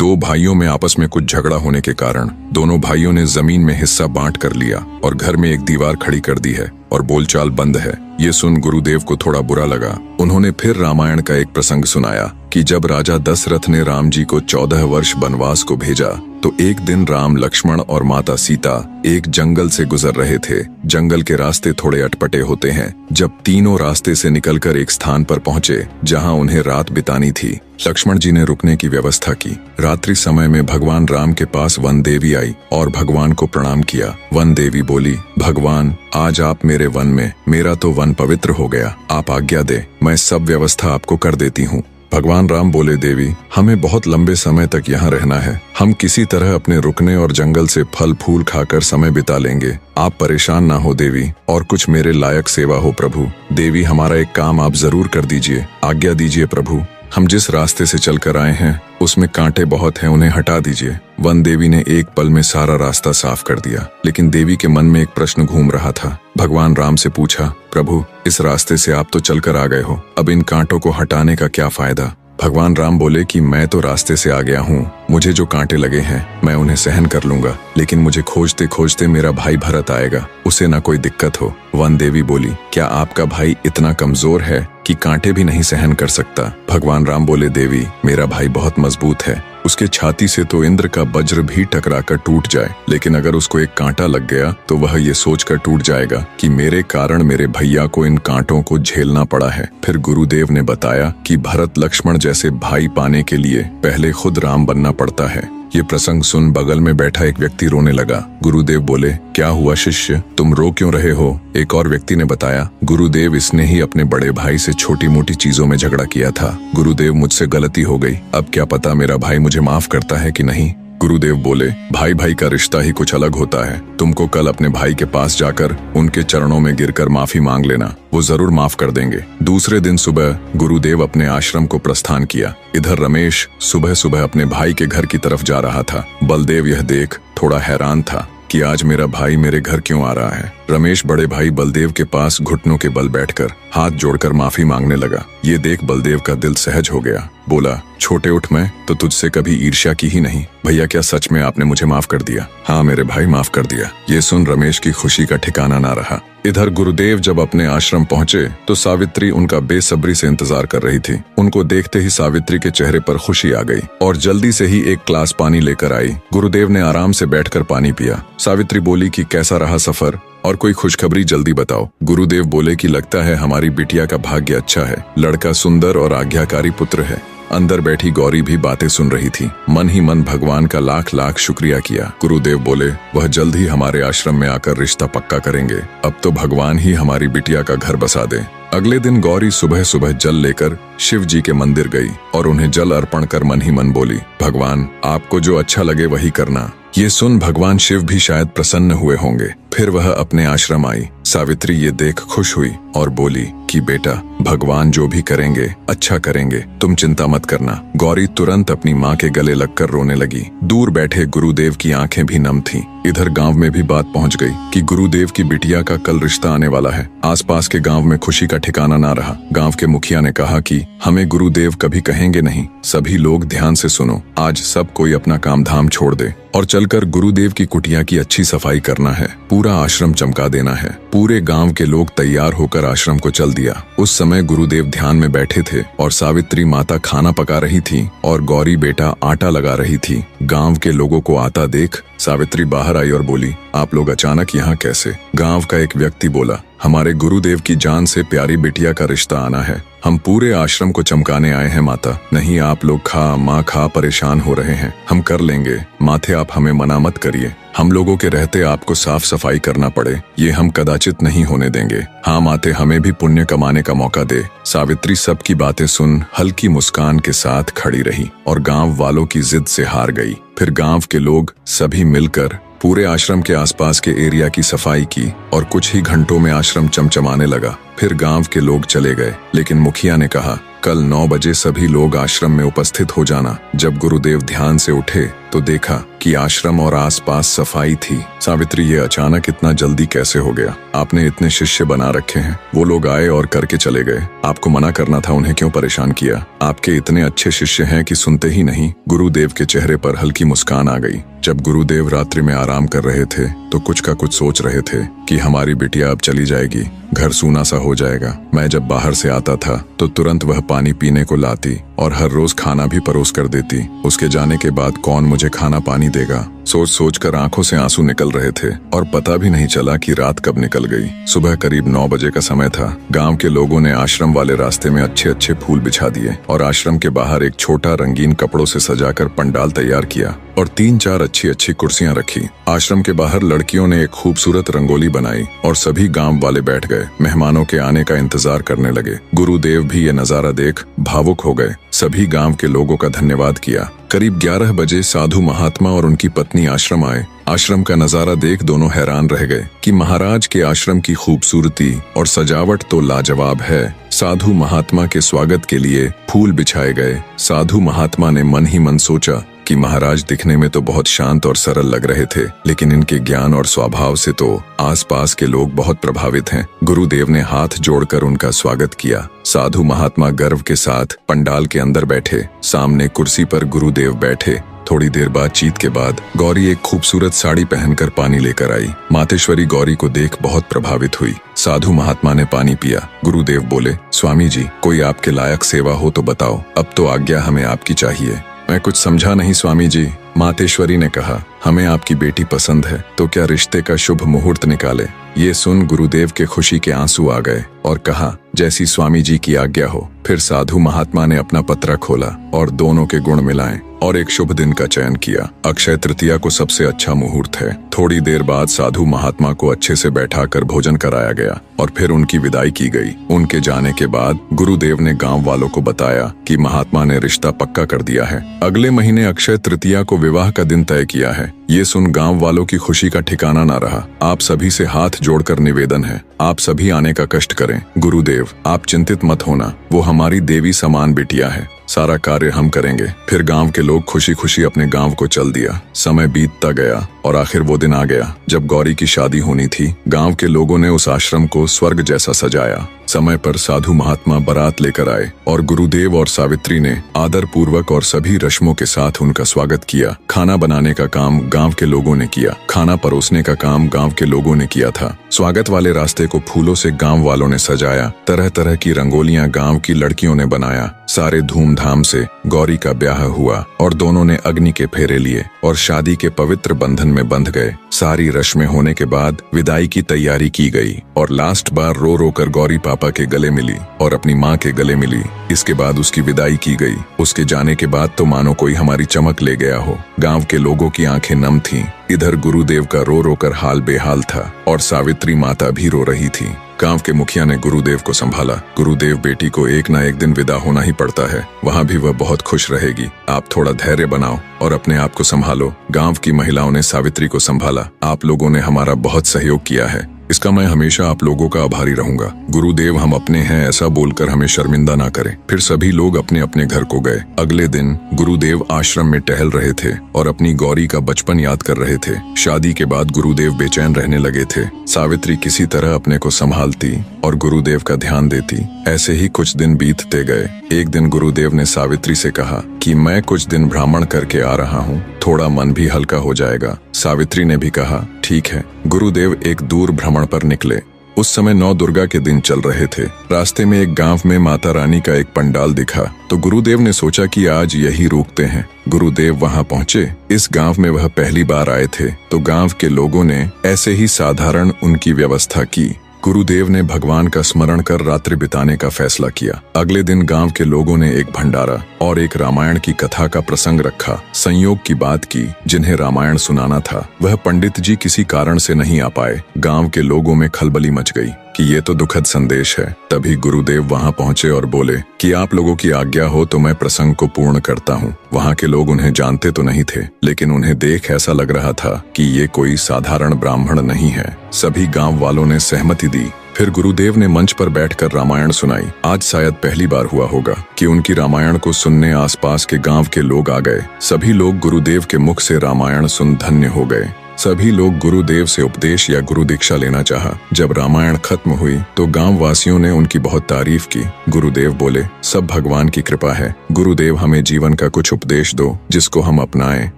दो भाइयों में आपस में कुछ झगड़ा होने के कारण दोनों भाइयों ने जमीन में हिस्सा बांट कर लिया और घर में एक दीवार खड़ी कर दी है और बोलचाल बंद है। ये सुन गुरुदेव को थोड़ा बुरा लगा। उन्होंने फिर रामायण का एक प्रसंग सुनाया कि जब राजा दशरथ ने राम जी को 14 वर्ष वनवास को भेजा तो एक दिन राम, लक्ष्मण और माता सीता एक जंगल से गुजर रहे थे। जंगल के रास्ते थोड़े अटपटे होते हैं। जब तीनों रास्ते से निकलकर एक स्थान पर पहुंचे जहां उन्हें रात बितानी थी, लक्ष्मण जी ने रुकने की व्यवस्था की। रात्रि समय में भगवान राम के पास वन देवी आई और भगवान को प्रणाम किया। वन देवी बोली, भगवान, आज आप मेरे वन में, मेरा तो वन पवित्र हो गया, आप आज्ञा दे, मैं सब व्यवस्था आपको कर देती हूँ। भगवान राम बोले, देवी, हमें बहुत लंबे समय तक यहाँ रहना है। हम किसी तरह अपने रुकने और जंगल से फल फूल खाकर समय बिता लेंगे। आप परेशान ना हो देवी, और कुछ मेरे लायक सेवा हो प्रभु। देवी, हमारा एक काम आप जरूर कर दीजिए, आज्ञा दीजिए प्रभु। हम जिस रास्ते से चलकर आए हैं उसमें कांटे बहुत हैं, उन्हें हटा दीजिए। वन देवी ने एक पल में सारा रास्ता साफ कर दिया, लेकिन देवी के मन में एक प्रश्न घूम रहा था। भगवान राम से पूछा, प्रभु, इस रास्ते से आप तो चलकर आ गए हो, अब इन कांटों को हटाने का क्या फायदा? भगवान राम बोले कि मैं तो रास्ते से आ गया हूँ, मुझे जो कांटे लगे हैं मैं उन्हें सहन कर लूंगा, लेकिन मुझे खोजते खोजते मेरा भाई भरत आएगा, उसे ना कोई दिक्कत हो। वन देवी बोली, क्या आपका भाई इतना कमजोर है कि कांटे भी नहीं सहन कर सकता? भगवान राम बोले, देवी, मेरा भाई बहुत मजबूत है, उसके छाती से तो इंद्र का वज्र भी टकराकर टूट जाए, लेकिन अगर उसको एक कांटा लग गया तो वह ये सोचकर टूट जाएगा कि मेरे कारण मेरे भैया को इन कांटों को झेलना पड़ा है। फिर गुरुदेव ने बताया कि भरत लक्ष्मण जैसे भाई पाने के लिए पहले खुद राम बनना पड़ता है। ये प्रसंग सुन बगल में बैठा एक व्यक्ति रोने लगा। गुरुदेव बोले, क्या हुआ शिष्य, तुम रो क्यों रहे हो? एक और व्यक्ति ने बताया, गुरुदेव, इसने ही अपने बड़े भाई से छोटी मोटी चीजों में झगड़ा किया था। गुरुदेव, मुझसे गलती हो गई, अब क्या पता मेरा भाई मुझे माफ करता है कि नहीं। गुरुदेव बोले, भाई भाई का रिश्ता ही कुछ अलग होता है। तुमको कल अपने भाई के पास जाकर उनके चरणों में गिरकर माफी मांग लेना, वो जरूर माफ कर देंगे। दूसरे दिन सुबह गुरुदेव अपने आश्रम को प्रस्थान किया। इधर रमेश सुबह सुबह अपने भाई के घर की तरफ जा रहा था। बलदेव यह देख थोड़ा हैरान था कि आज मेरा भाई मेरे घर क्यों आ रहा है। रमेश बड़े भाई बलदेव के पास घुटनों के बल बैठकर हाथ जोड़कर माफी मांगने लगा। ये देख बलदेव का दिल सहज हो गया। बोला, छोटे उठ, मैं तो तुझसे कभी ईर्ष्या की ही नहीं। भैया, क्या सच में आपने मुझे माफ कर दिया? हाँ मेरे भाई, माफ कर दिया। ये सुन रमेश की खुशी का ठिकाना ना रहा। इधर गुरुदेव जब अपने आश्रम पहुंचे तो सावित्री उनका बेसब्री से इंतजार कर रही थी। उनको देखते ही सावित्री के चेहरे पर खुशी आ गई और जल्दी से ही एक ग्लास पानी लेकर आई। गुरुदेव ने आराम से बैठकर पानी पिया। सावित्री बोली कि कैसा रहा सफर और कोई खुशखबरी जल्दी बताओ। गुरुदेव बोले कि लगता है हमारी बिटिया का भाग्य अच्छा है, लड़का सुंदर और आज्ञाकारी पुत्र है। अंदर बैठी गौरी भी बातें सुन रही थी। मन ही मन भगवान का लाख लाख शुक्रिया किया। गुरुदेव बोले, वह जल्द ही हमारे आश्रम में आकर रिश्ता पक्का करेंगे। अब तो भगवान ही हमारी बिटिया का घर बसा दे। अगले दिन गौरी सुबह सुबह जल लेकर शिव जी के मंदिर गई और उन्हें जल अर्पण कर मन ही मन बोली, भगवान, आपको जो अच्छा लगे वही करना। ये सुन भगवान शिव भी शायद प्रसन्न हुए होंगे। फिर वह अपने आश्रम आई। सावित्री ये देख खुश हुई और बोली कि बेटा, भगवान जो भी करेंगे अच्छा करेंगे, तुम चिंता मत करना। गौरी तुरंत अपनी माँ के गले लगकर रोने लगी। दूर बैठे गुरुदेव की आंखें भी नम थीं। इधर गांव में भी बात पहुंच गई कि गुरुदेव की बिटिया का कल रिश्ता आने वाला है। आसपास के गांव में खुशी का ठिकाना ना रहा। गांव के मुखिया ने कहा कि हमें गुरुदेव कभी कहेंगे नहीं, सभी लोग ध्यान से सुनो, आज सब कोई अपना काम धाम छोड़ दे और चलकर गुरुदेव की कुटिया की अच्छी सफाई करना है, पूरा आश्रम चमका देना है। पूरे गांव के लोग तैयार होकर आश्रम को चल दिया। उस समय गुरुदेव ध्यान में बैठे थे और सावित्री माता खाना पका रही थी और गौरी बेटा आटा लगा रही थी। गांव के लोगों को आता देख सावित्री बाहर आई और बोली, आप लोग अचानक यहाँ कैसे? गांव का एक व्यक्ति बोला, हमारे गुरुदेव की जान से प्यारी बिटिया का रिश्ता आना है, हम पूरे आश्रम को चमकाने आए हैं माता। नहीं, आप लोग खा माँ खा परेशान हो रहे हैं, हम कर लेंगे माथे, आप हमें मना मत करिए। हम लोगों के रहते आपको साफ सफाई करना पड़े, ये हम कदाचित नहीं होने देंगे। हाँ माते, हमें भी पुण्य कमाने का मौका दे। सावित्री सबकी बातें सुन हल्की मुस्कान के साथ खड़ी रही और गांव वालों की जिद से हार गई। फिर गांव के लोग सभी मिलकर पूरे आश्रम के आसपास के एरिया की सफाई की और कुछ ही घंटों में आश्रम चमचमाने लगा। फिर गांव के लोग चले गए, लेकिन मुखिया ने कहा कल 9 बजे सभी लोग आश्रम में उपस्थित हो जाना। जब गुरुदेव ध्यान से उठे तो देखा कि आश्रम और आसपास सफाई थी। सावित्री, ये अचानक इतना जल्दी कैसे हो गया? आपने इतने शिष्य बना रखे हैं। वो लोग आए और करके चले गए। आपको मना करना था, उन्हें क्यों परेशान किया? आपके इतने अच्छे शिष्य हैं कि सुनते ही नहीं। गुरुदेव के चेहरे पर हल्की मुस्कान आ गई। जब गुरुदेव रात्रि में आराम कर रहे थे तो कुछ का कुछ सोच रहे थे कि हमारी बिटिया अब चली जाएगी, घर सूना सा हो जाएगा। मैं जब बाहर से आता था तो तुरंत वह पानी पीने को लाती और हर रोज खाना भी परोस कर देती। उसके जाने के बाद कौन मुझे खाना पानी देगा? सोच सोच कर आंखों से आंसू निकल रहे थे और पता भी नहीं चला कि रात कब निकल गई। सुबह करीब 9 बजे का समय था। गांव के लोगों ने आश्रम वाले रास्ते में अच्छे अच्छे फूल बिछा दिए और आश्रम के बाहर एक छोटा रंगीन कपड़ों से सजाकर पंडाल तैयार किया और 3-4 अच्छी अच्छी कुर्सियां रखी। आश्रम के बाहर लड़कियों ने एक खूबसूरत रंगोली बनाई और सभी गांव वाले बैठ गए, मेहमानों के आने का इंतजार करने लगे। गुरुदेव भी ये नजारा देख भावुक हो गए। सभी गांव के लोगों का धन्यवाद किया। करीब 11 बजे साधु महात्मा और उनकी पत्नी आश्रम आए। आश्रम का नजारा देख दोनों हैरान रह गए कि महाराज के आश्रम की खूबसूरती और सजावट तो लाजवाब है। साधु महात्मा के स्वागत के लिए फूल बिछाए गए। साधु महात्मा ने मन ही मन सोचा कि महाराज दिखने में तो बहुत शांत और सरल लग रहे थे, लेकिन इनके ज्ञान और स्वभाव से तो आसपास के लोग बहुत प्रभावित हैं। गुरुदेव ने हाथ जोड़कर उनका स्वागत किया। साधु महात्मा गर्व के साथ पंडाल के अंदर बैठे। सामने कुर्सी पर गुरुदेव बैठे। थोड़ी देर बातचीत के बाद गौरी एक खूबसूरत साड़ी पहनकर पानी लेकर आई। मातेश्वरी गौरी को देख बहुत प्रभावित हुई। साधु महात्मा ने पानी पिया। गुरुदेव बोले, स्वामी जी, कोई आपके लायक सेवा हो तो बताओ, अब तो आज्ञा हमें आपकी चाहिए। मैं कुछ समझा नहीं स्वामी जी। मातेश्वरी ने कहा, हमें आपकी बेटी पसंद है तो क्या रिश्ते का शुभ मुहूर्त निकाले। ये सुन गुरुदेव के खुशी के आंसू आ गए और कहा, जैसी स्वामी जी की आज्ञा हो। फिर साधु महात्मा ने अपना पत्रा खोला और दोनों के गुण मिलाए और एक शुभ दिन का चयन किया। अक्षय तृतीया को सबसे अच्छा मुहूर्त है। थोड़ी देर बाद साधु महात्मा को अच्छे से बैठाकर भोजन कराया गया और फिर उनकी विदाई की गई। उनके जाने के बाद गुरुदेव ने गांव वालों को बताया कि महात्मा ने रिश्ता पक्का कर दिया है। अगले महीने अक्षय तृतीया को विवाह का दिन तय किया है। ये सुन गांव वालों की खुशी का ठिकाना न रहा। आप सभी से हाथ जोड़कर निवेदन है, आप सभी आने का कष्ट करें। गुरुदेव, आप चिंतित मत होना, वो हमारी देवी समान बिटिया है। सारा कार्य हम करेंगे। फिर गांव के लोग खुशी खुशी अपने गांव को चल दिया। समय बीतता गया और आखिर वो दिन आ गया जब गौरी की शादी होनी थी। गांव के लोगों ने उस आश्रम को स्वर्ग जैसा सजाया। समय पर साधु महात्मा बारात लेकर आए और गुरुदेव और सावित्री ने आदर पूर्वक और सभी रस्मों के साथ उनका स्वागत किया। खाना बनाने का काम गांव के लोगों ने किया। खाना परोसने का काम गांव के लोगों ने किया था। स्वागत वाले रास्ते को फूलों से गांव वालों ने सजाया। तरह तरह की रंगोलियां गांव की लड़कियों ने बनाया। सारे धूमधाम से गौरी का ब्याह हुआ और दोनों ने अग्नि के फेरे लिए और शादी के पवित्र बंधन में बंध गए। सारी रस्में होने के बाद विदाई की तैयारी की गई और लास्ट बार रो रो कर गौरी पापा के गले मिली और अपनी माँ के गले मिली। इसके बाद उसकी विदाई की गई। उसके जाने के बाद तो मानो कोई हमारी चमक ले गया हो। गांव के लोगों की आंखें नम थीं। इधर गुरुदेव का रो रो कर हाल बेहाल था और सावित्री माता भी रो रही थी। गांव के मुखिया ने गुरुदेव को संभाला। गुरुदेव, बेटी को एक ना एक दिन विदा होना ही पड़ता है, वहाँ भी वह बहुत खुश रहेगी। आप थोड़ा धैर्य बनाओ और अपने आप को संभालो। गांव की महिलाओं ने सावित्री को संभाला। आप लोगों ने हमारा बहुत सहयोग किया है, इसका मैं हमेशा आप लोगों का आभारी रहूंगा। गुरुदेव, हम अपने हैं ऐसा बोलकर हमें शर्मिंदा ना करें। फिर सभी लोग अपने अपने घर को गए। अगले दिन गुरुदेव आश्रम में टहल रहे थे और अपनी गौरी का बचपन याद कर रहे थे। शादी के बाद गुरुदेव बेचैन रहने लगे थे। सावित्री किसी तरह अपने को संभालती और गुरुदेव का ध्यान देती। ऐसे ही कुछ दिन बीतते गए। एक दिन गुरुदेव ने सावित्री से कहा कि मैं कुछ दिन भ्रमण करके आ रहा हूँ, थोड़ा मन भी हल्का हो जाएगा। सावित्री ने भी कहा, ठीक है। गुरुदेव एक दूर भ्रमण पर निकले। उस समय 9 दुर्गा के दिन चल रहे थे। रास्ते में एक गांव में माता रानी का एक पंडाल दिखा तो गुरुदेव ने सोचा कि आज यही रुकते हैं। गुरुदेव वहां पहुंचे। इस गांव में वह पहली बार आए थे तो गांव के लोगों ने ऐसे ही साधारण उनकी व्यवस्था की। गुरुदेव ने भगवान का स्मरण कर रात्रि बिताने का फैसला किया। अगले दिन गांव के लोगों ने एक भंडारा और एक रामायण की कथा का प्रसंग रखा। संयोग की बात की, जिन्हें रामायण सुनाना था वह पंडित जी किसी कारण से नहीं आ पाए। गांव के लोगों में खलबली मच गई कि ये तो दुखद संदेश है। तभी गुरुदेव वहां पहुंचे और बोले कि आप लोगों की आज्ञा हो तो मैं प्रसंग को पूर्ण करता हूं। वहां के लोग उन्हें जानते तो नहीं थे, लेकिन उन्हें देख ऐसा लग रहा था कि ये कोई साधारण ब्राह्मण नहीं है। सभी गांव वालों ने सहमति दी फिर गुरुदेव ने मंच पर बैठकर रामायण सुनाई। आज शायद पहली बार हुआ होगा कि उनकी रामायण को सुनने आसपास के गांव के लोग आ गए। सभी लोग गुरुदेव के मुख से रामायण सुन धन्य हो गए। सभी लोग गुरुदेव से उपदेश या गुरु दीक्षा लेना चाहा। जब रामायण खत्म हुई तो गांव वासियों ने उनकी बहुत तारीफ की। गुरुदेव बोले, सब भगवान की कृपा है। गुरुदेव हमें जीवन का कुछ उपदेश दो जिसको हम अपनाएं।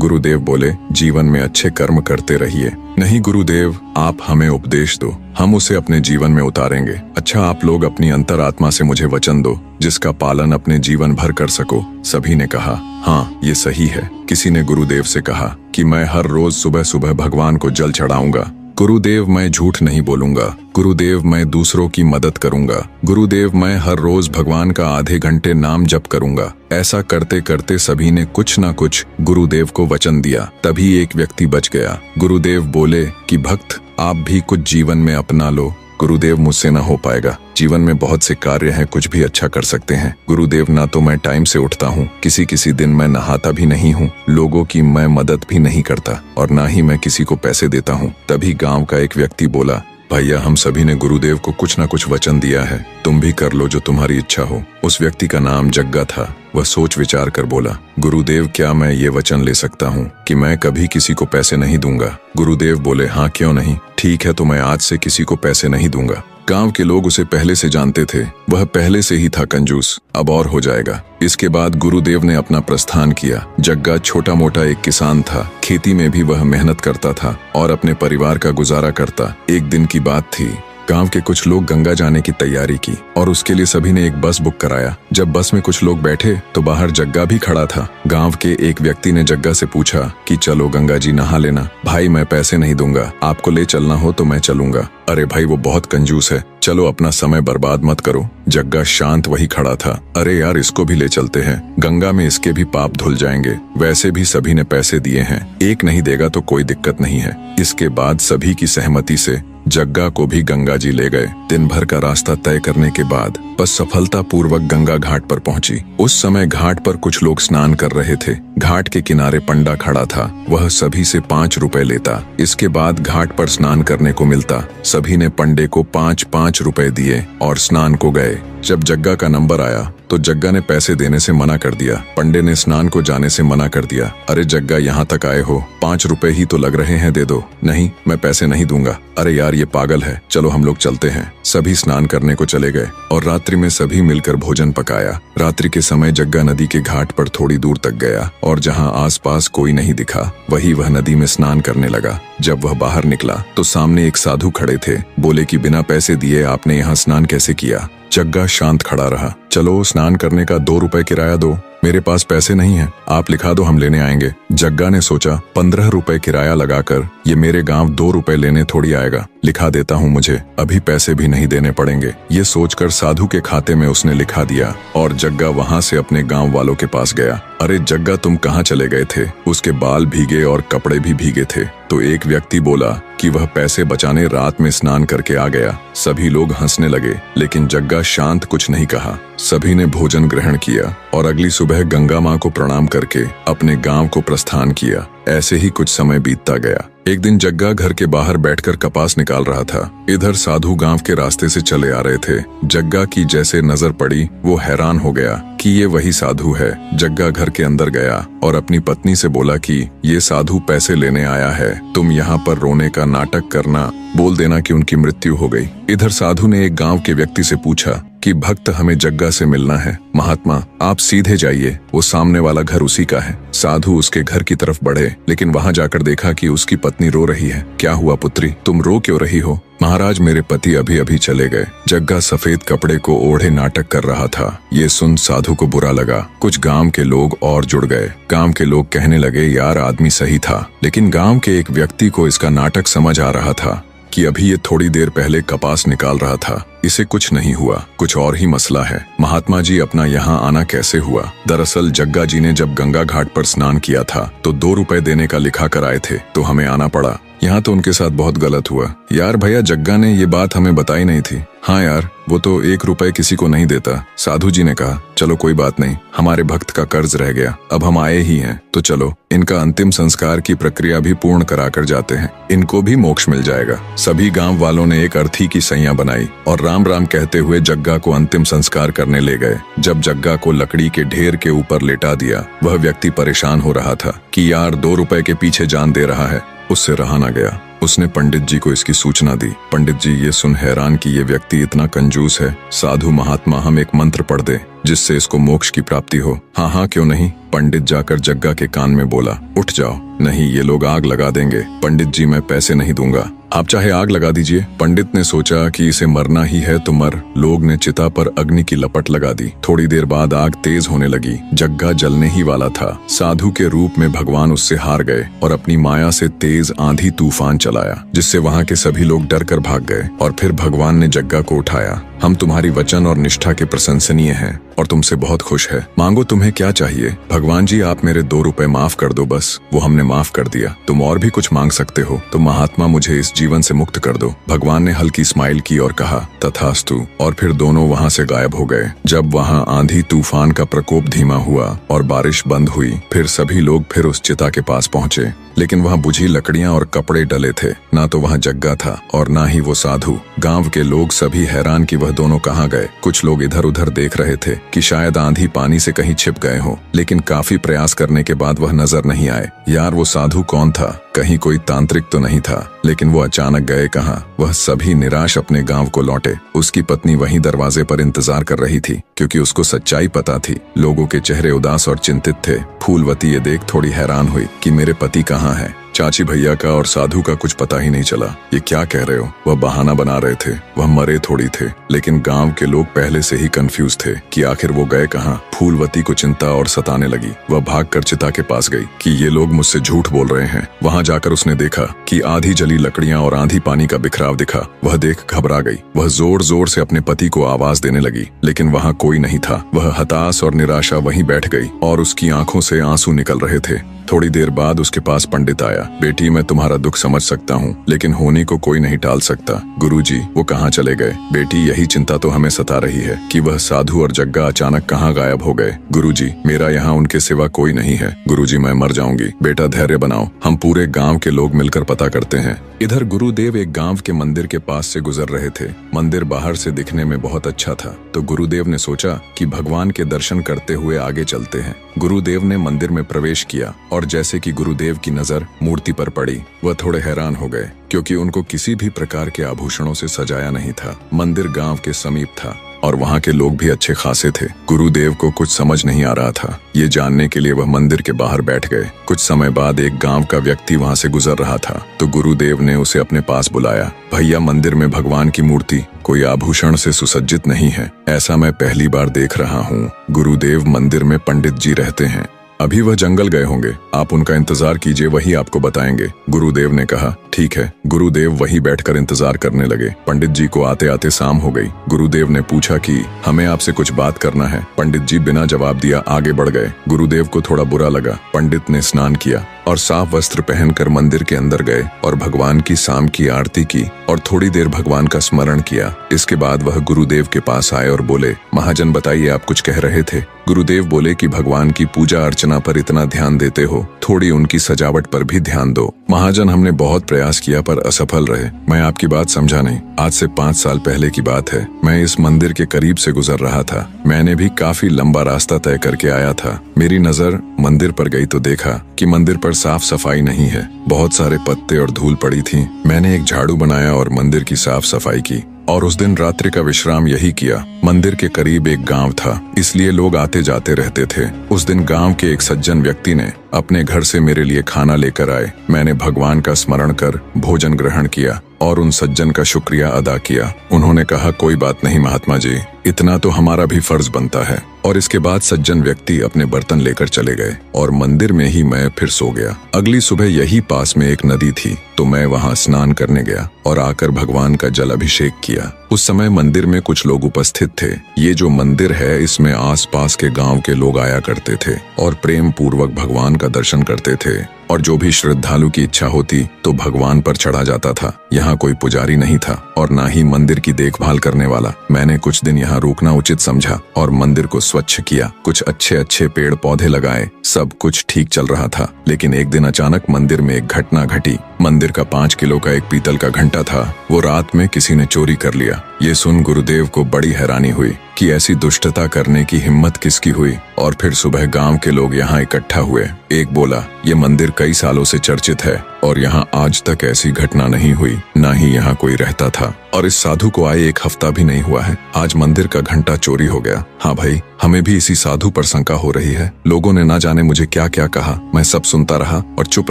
गुरुदेव बोले, जीवन में अच्छे कर्म करते रहिए। नहीं गुरुदेव, आप हमें उपदेश दो, हम उसे अपने जीवन में उतारेंगे। अच्छा, आप लोग अपनी अंतरात्मा से मुझे वचन दो जिसका पालन अपने जीवन भर कर सको। सभी ने कहा, हाँ ये सही है। किसी ने गुरुदेव से कहा कि मैं हर रोज सुबह सुबह भगवान को जल चढ़ाऊंगा। गुरुदेव, मैं झूठ नहीं बोलूंगा। गुरुदेव, मैं दूसरों की मदद करूंगा। गुरुदेव, मैं हर रोज भगवान का आधे घंटे नाम जप करूंगा। ऐसा करते करते सभी ने कुछ न कुछ गुरुदेव को वचन दिया। तभी एक व्यक्ति बच गया। गुरुदेव बोले कि भक्त, आप भी कुछ जीवन में अपना लो। गुरुदेव, मुझसे ना हो पाएगा। जीवन में बहुत से कार्य हैं, कुछ भी अच्छा कर सकते हैं। गुरुदेव, ना तो मैं टाइम से उठता हूँ, किसी दिन मैं नहाता भी नहीं हूँ, लोगों की मैं मदद भी नहीं करता और ना ही मैं किसी को पैसे देता हूँ। तभी गांव का एक व्यक्ति बोला, भैया, हम सभी ने गुरुदेव को कुछ ना कुछ वचन दिया है, तुम भी कर लो जो तुम्हारी इच्छा हो। उस व्यक्ति का नाम जग्गा था। वह सोच विचार कर बोला, गुरुदेव, क्या मैं ये वचन ले सकता हूँ कि मैं कभी किसी को पैसे नहीं दूंगा? गुरुदेव बोले, हाँ क्यों नहीं, ठीक है तो मैं आज से किसी को पैसे नहीं दूंगा। गांव के लोग उसे पहले से जानते थे, वह पहले से ही था कंजूस, अब और हो जाएगा। इसके बाद गुरुदेव ने अपना प्रस्थान किया। जग्गा छोटा मोटा एक किसान था, खेती में भी वह मेहनत करता था और अपने परिवार का गुजारा करता। एक दिन की बात थी, गांव के कुछ लोग गंगा जाने की तैयारी की और उसके लिए सभी ने एक बस बुक कराया। जब बस में कुछ लोग बैठे तो बाहर जग्गा भी खड़ा था। गांव के एक व्यक्ति ने जग्गा से पूछा कि चलो गंगा जी नहा लेना। भाई, मैं पैसे नहीं दूंगा, आपको ले चलना हो तो मैं चलूंगा। अरे भाई, वो बहुत कंजूस है, चलो अपना समय बर्बाद मत करो। जग्गा शांत वही खड़ा था। अरे यार, इसको भी ले चलते हैं, गंगा में इसके भी पाप धुल जाएंगे। वैसे भी सभी ने पैसे दिए हैं, एक नहीं देगा तो कोई दिक्कत नहीं है। इसके बाद सभी की सहमति से जग्गा को भी गंगा जी ले गए। दिन भर का रास्ता तय करने के बाद बस सफलता पूर्वक गंगा घाट पर पहुंची। उस समय घाट पर कुछ लोग स्नान कर रहे थे। घाट के किनारे पंडा खड़ा था, वह सभी से 5 रुपए लेता। इसके बाद घाट पर स्नान करने को मिलता। सभी ने पंडे को 5-5 रुपए दिए और स्नान को गए। जब जग्गा का नंबर आया तो जग्गा ने पैसे देने से मना कर दिया। पंडे ने स्नान को जाने से मना कर दिया। अरे जग्गा, यहाँ तक आए हो, 5 रुपए ही तो लग रहे हैं, दे दो। नहीं, मैं पैसे नहीं दूंगा। अरे यार, ये पागल है, चलो हम लोग चलते हैं। सभी स्नान करने को चले गए और रात्रि में सभी मिलकर भोजन पकाया। रात्रि के समय जग्गा नदी के घाट पर थोड़ी दूर तक गया और जहाँ आसपास कोई नहीं दिखा वही वह नदी में स्नान करने लगा। जब वह बाहर निकला तो सामने एक साधु खड़े थे। बोले कि बिना पैसे दिए आपने यहाँ स्नान कैसे किया? जग्गा शांत खड़ा रहा। चलो, स्नान करने का 2 रुपए किराया दो। मेरे पास पैसे नहीं है, आप लिखा दो, हम लेने आएंगे। जग्गा ने सोचा, 15 रुपए किराया लगाकर ये मेरे गांव 2 रुपए लेने थोड़ी आएगा, लिखा देता हूँ, मुझे अभी पैसे भी नहीं देने पड़ेंगे। ये सोचकर साधु के खाते में उसने लिखा दिया और जग्गा वहाँ से अपने गांव वालों के पास गया। अरे जग्गा, तुम कहाँ चले गए थे? उसके बाल भीगे और कपड़े भी भीगे थे। तो एक व्यक्ति बोला कि वह पैसे बचाने रात में स्नान करके आ गया। सभी लोग हंसने लगे, लेकिन जग्गा शांत कुछ नहीं कहा। सभी ने भोजन ग्रहण किया और अगली सुबह गंगा माँ को प्रणाम करके अपने गांव को प्रस्थान किया। ऐसे ही कुछ समय बीतता गया। एक दिन जग्गा घर के बाहर बैठकर कपास निकाल रहा था। इधर साधु गांव के रास्ते से चले आ रहे थे। जग्गा की जैसे नजर पड़ी, वो हैरान हो गया कि ये वही साधु है। जग्गा घर के अंदर गया और अपनी पत्नी से बोला कि ये साधु पैसे लेने आया है, तुम यहाँ पर रोने का नाटक करना, बोल देना कि उनकी मृत्यु हो गई। इधर साधु ने एक गांव के व्यक्ति से पूछा कि भक्त, हमें जग्गा से मिलना है। महात्मा, आप सीधे जाइए, वो सामने वाला घर उसी का है। साधु उसके घर की तरफ बढ़े, लेकिन वहां जाकर देखा कि उसकी पत्नी रो रही है। क्या हुआ पुत्री, तुम रो क्यों रही हो? महाराज, मेरे पति अभी अभी चले गए। जग्गा सफेद कपड़े को ओढ़े नाटक कर रहा था। ये सुन साधु को बुरा लगा। कुछ गांव के लोग और जुड़ गए। गांव के लोग कहने लगे, यार आदमी सही था, लेकिन गांव के एक व्यक्ति को इसका नाटक समझ आ रहा था कि अभी ये थोड़ी देर पहले कपास निकाल रहा था, इसे कुछ नहीं हुआ, कुछ और ही मसला है। महात्मा जी, अपना यहाँ आना कैसे हुआ? दरअसल जग्गा जी ने जब गंगा घाट पर स्नान किया था तो 2 रुपए देने का लिखा कर आए थे, तो हमें आना पड़ा। यहाँ तो उनके साथ बहुत गलत हुआ। यार भैया, जग्गा ने ये बात हमें बताई नहीं थी, हाँ यार, वो तो 1 रुपए किसी को नहीं देता। साधु जी ने कहा, चलो कोई बात नहीं, हमारे भक्त का कर्ज रह गया, अब हम आए ही हैं तो चलो इनका अंतिम संस्कार की प्रक्रिया भी पूर्ण कराकर जाते हैं, इनको भी मोक्ष मिल जाएगा। सभी गांव वालों ने एक अर्थी की सैया बनाई और राम राम कहते हुए जग्गा को अंतिम संस्कार करने ले गए। जब जग्गा को लकड़ी के ढेर के ऊपर लेटा दिया, वह व्यक्ति परेशान हो रहा था कि यार 2 रुपए के पीछे जान दे रहा है, उससे रहा न गया। उसने पंडित जी को इसकी सूचना दी। पंडित जी ये सुन हैरान कि ये व्यक्ति इतना कंजूस है। साधु महात्मा, हम एक मंत्र पढ़ दे जिससे इसको मोक्ष की प्राप्ति हो। हाँ हाँ क्यों नहीं, पंडित जाकर जग्गा के कान में बोला। उठ जाओ, नहीं ये लोग आग लगा देंगे। पंडित जी मैं पैसे नहीं दूंगा, आप चाहे आग लगा दीजिए। पंडित ने सोचा कि इसे मरना ही है तो मर। लोग ने चिता पर अग्नि की लपट लगा दी। थोड़ी देर बाद आग तेज होने लगी। जग्गा जलने ही वाला था। साधु के रूप में भगवान उससे हार गए और अपनी माया से तेज आंधी तूफान चलाया, जिससे वहां के सभी लोग डर कर भाग गए। और फिर भगवान ने जग्गा को उठाया। हम तुम्हारी वचन और निष्ठा के प्रशंसनीय हैं और तुमसे बहुत खुश है। मांगो तुम्हें क्या चाहिए। भगवान जी आप मेरे 2 रुपए माफ कर दो बस। वो हमने माफ कर दिया। तुम और भी कुछ मांग सकते हो तो महात्मा मुझे इस जीवन से मुक्त कर दो। भगवान ने हल्की स्माइल की और कहा तथास्तु, और फिर दोनों वहां से गायब हो गए। जब वहां आंधी तूफान का प्रकोप धीमा हुआ और बारिश बंद हुई, फिर सभी लोग फिर उस चिता के पास पहुंचे, लेकिन वहां बुझी लकड़ियां और कपड़े डले थे। ना तो वहां जग्गा था और ना ही वो साधु। गांव के लोग सभी हैरान कि वह दोनों कहाँ गए। कुछ लोग इधर उधर देख रहे थे कि शायद आंधी पानी से कहीं छिप गए हो, लेकिन काफी प्रयास करने के बाद वह नजर नहीं आए। यार वो साधु कौन था? कहीं कोई तांत्रिक तो नहीं था, लेकिन वो अचानक गए कहाँ? वह सभी निराश अपने गांव को लौटे। उसकी पत्नी वहीं दरवाजे पर इंतजार कर रही थी, क्योंकि उसको सच्चाई पता थी। लोगों के चेहरे उदास और चिंतित थे। फूलवती ये देख थोड़ी हैरान हुई कि मेरे पति कहाँ है। चाची भैया का और साधु का कुछ पता ही नहीं चला। ये क्या कह रहे हो? वह बहाना बना रहे थे, वह मरे थोड़ी थे। लेकिन गांव के लोग पहले से ही कंफ्यूज थे कि आखिर वो गए कहाँ। फूलवती को चिंता और सताने लगी। वह भागकर चिता के पास गई कि ये लोग मुझसे झूठ बोल रहे हैं। वहां जाकर उसने देखा कि आधी जली लकड़ियां और आंधी पानी का बिखराव दिखा। वह देख घबरा गई। वह जोर जोर से अपने पति को आवाज देने लगी, लेकिन वहां कोई नहीं था। वह हताश और निराशा वहीं बैठ गई और उसकी आंखों से आंसू निकल रहे थे। थोड़ी देर बाद उसके पास पंडित आया। बेटी मैं तुम्हारा दुख समझ सकता हूँ, लेकिन होनी को कोई नहीं टाल सकता। गुरुजी वो कहाँ चले गए? बेटी यही चिंता तो हमें सता रही है कि वह साधु और जग्गा अचानक कहाँ गायब हो गए। गुरुजी मेरा यहाँ उनके सिवा कोई नहीं है। गुरुजी मैं मर जाऊंगी। बेटा धैर्य बनाओ, हम पूरे गांव के लोग मिलकर पता करते हैं। इधर गुरुदेव एक गांव के मंदिर के पास से गुजर रहे थे। मंदिर बाहर से दिखने में बहुत अच्छा था, तो गुरुदेव ने सोचा कि भगवान के दर्शन करते हुए आगे चलते हैं। गुरुदेव ने मंदिर में प्रवेश किया और जैसे कि गुरुदेव की नजर मूर्ति पर पड़ी, वह थोड़े हैरान हो गए, क्योंकि उनको किसी भी प्रकार के आभूषणों से सजाया नहीं था। मंदिर गांव के समीप था और वहां के लोग भी अच्छे खासे थे। गुरुदेव को कुछ समझ नहीं आ रहा था। ये जानने के लिए वह मंदिर के बाहर बैठ गए। कुछ समय बाद एक गांव का व्यक्ति वहां से गुजर रहा था, तो गुरुदेव ने उसे अपने पास बुलाया। भैया मंदिर में भगवान की मूर्ति कोई आभूषण से सुसज्जित नहीं है, ऐसा मैं पहली बार देख रहा हूँ। गुरुदेव मंदिर में पंडित जी रहते हैं, अभी वह जंगल गए होंगे, आप उनका इंतजार कीजिए, वही आपको बताएंगे। गुरुदेव ने कहा ठीक है। गुरुदेव वहीं बैठकर इंतजार करने लगे। पंडित जी को आते आते शाम हो गई। गुरुदेव ने पूछा कि हमें आपसे कुछ बात करना है। पंडित जी बिना जवाब दिया आगे बढ़ गए। गुरुदेव को थोड़ा बुरा लगा। पंडित ने स्नान किया और साफ वस्त्र पहनकर मंदिर के अंदर गए और भगवान की शाम की आरती की और थोड़ी देर भगवान का स्मरण किया। इसके बाद वह गुरुदेव के पास आए और बोले, महाजन बताइए आप कुछ कह रहे थे। गुरुदेव बोले कि भगवान की पूजा अर्चना पर इतना ध्यान देते हो, थोड़ी उनकी सजावट पर भी ध्यान दो। महाजन हमने बहुत प्रयास किया पर असफल रहे। मैं आपकी बात समझा नहीं। आज से 5 साल पहले की बात है। मैं इस मंदिर के करीब से गुजर रहा था। मैंने भी काफी लंबा रास्ता तय करके आया था। मेरी नजर मंदिर पर गई तो देखा कि मंदिर पर साफ सफाई नहीं है। बहुत सारे पत्ते और धूल पड़ी थी। मैंने एक झाड़ू बनाया और मंदिर की साफ सफाई की और उस दिन रात्रि का विश्राम यही किया। मंदिर के करीब एक गांव था, इसलिए लोग आते जाते रहते थे। उस दिन गांव के एक सज्जन व्यक्ति ने अपने घर से मेरे लिए खाना लेकर आए। मैंने भगवान का स्मरण कर भोजन ग्रहण किया और उन सज्जन का शुक्रिया अदा किया। उन्होंने कहा कोई बात नहीं महात्मा जी, इतना तो हमारा भी फर्ज बनता है। और इसके बाद सज्जन व्यक्ति अपने बर्तन लेकर चले गए और मंदिर में ही मैं फिर सो गया। अगली सुबह यही पास में एक नदी थी, तो मैं वहां स्नान करने गया और आकर भगवान का जल अभिषेक किया। उस समय मंदिर में कुछ लोग उपस्थित थे। ये जो मंदिर है इसमें आसपास के गांव के लोग आया करते थे और प्रेम पूर्वक भगवान का दर्शन करते थे, और जो भी श्रद्धालु की इच्छा होती तो भगवान पर चढ़ा जाता था। यहाँ कोई पुजारी नहीं था और ना ही मंदिर की देखभाल करने वाला। मैंने कुछ दिन यहाँ रुकना उचित समझा और मंदिर को स्वच्छ किया, कुछ अच्छे अच्छे पेड़ पौधे लगाए, सब कुछ ठीक चल रहा था। लेकिन एक दिन अचानक मंदिर में एक घटना घटी। मंदिर का 5 किलो का एक पीतल का घंटा था, वो रात में किसी ने चोरी कर लिया। ये सुन गुरुदेव को बड़ी हैरानी हुई कि ऐसी दुष्टता करने की हिम्मत किसकी हुई। और फिर सुबह गांव के लोग यहाँ इकट्ठा हुए। एक बोला, ये मंदिर कई सालों से चर्चित है और यहाँ आज तक ऐसी घटना नहीं हुई, ना ही यहाँ कोई रहता था, और इस साधु को आए 1 हफ्ता भी नहीं हुआ है, आज मंदिर का घंटा चोरी हो गया। हाँ भाई, हमें भी इसी साधु पर शंका हो रही है। लोगों ने ना जाने मुझे क्या क्या कहा, मैं सब सुनता रहा और चुप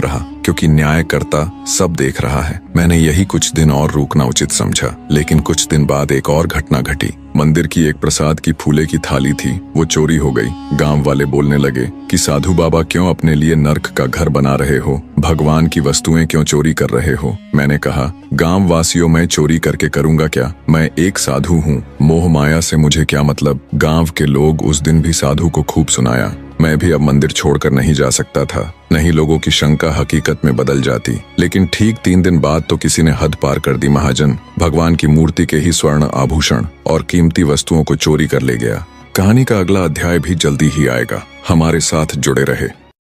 रहा, क्योंकि न्यायकर्ता सब देख रहा है। मैंने यही कुछ दिन और रुकना उचित समझा। लेकिन कुछ दिन बाद एक और घटना घटी। मंदिर की एक प्रसाद की फूले की थाली थी, वो चोरी हो गई। गांव वाले बोलने लगे कि साधु बाबा क्यों अपने लिए नर्क का घर बना रहे हो, भगवान की वस्तुएं क्यों चोरी कर रहे हो। मैंने कहा, गांव वासियों, मैं चोरी करके करूंगा क्या? मैं एक साधु हूँ, मोह माया से मुझे क्या मतलब। गांव के लोग उस दिन भी साधु को खूब सुनाया। मैं भी अब मंदिर छोड़कर नहीं जा सकता था, नहीं लोगों की शंका हकीकत में बदल जाती। लेकिन ठीक 3 दिन बाद तो किसी ने हद पार कर दी महाजन। भगवान की मूर्ति के ही स्वर्ण आभूषण और कीमती वस्तुओं को चोरी कर ले गया। कहानी का अगला अध्याय भी जल्दी ही आएगा, हमारे साथ जुड़े रहे।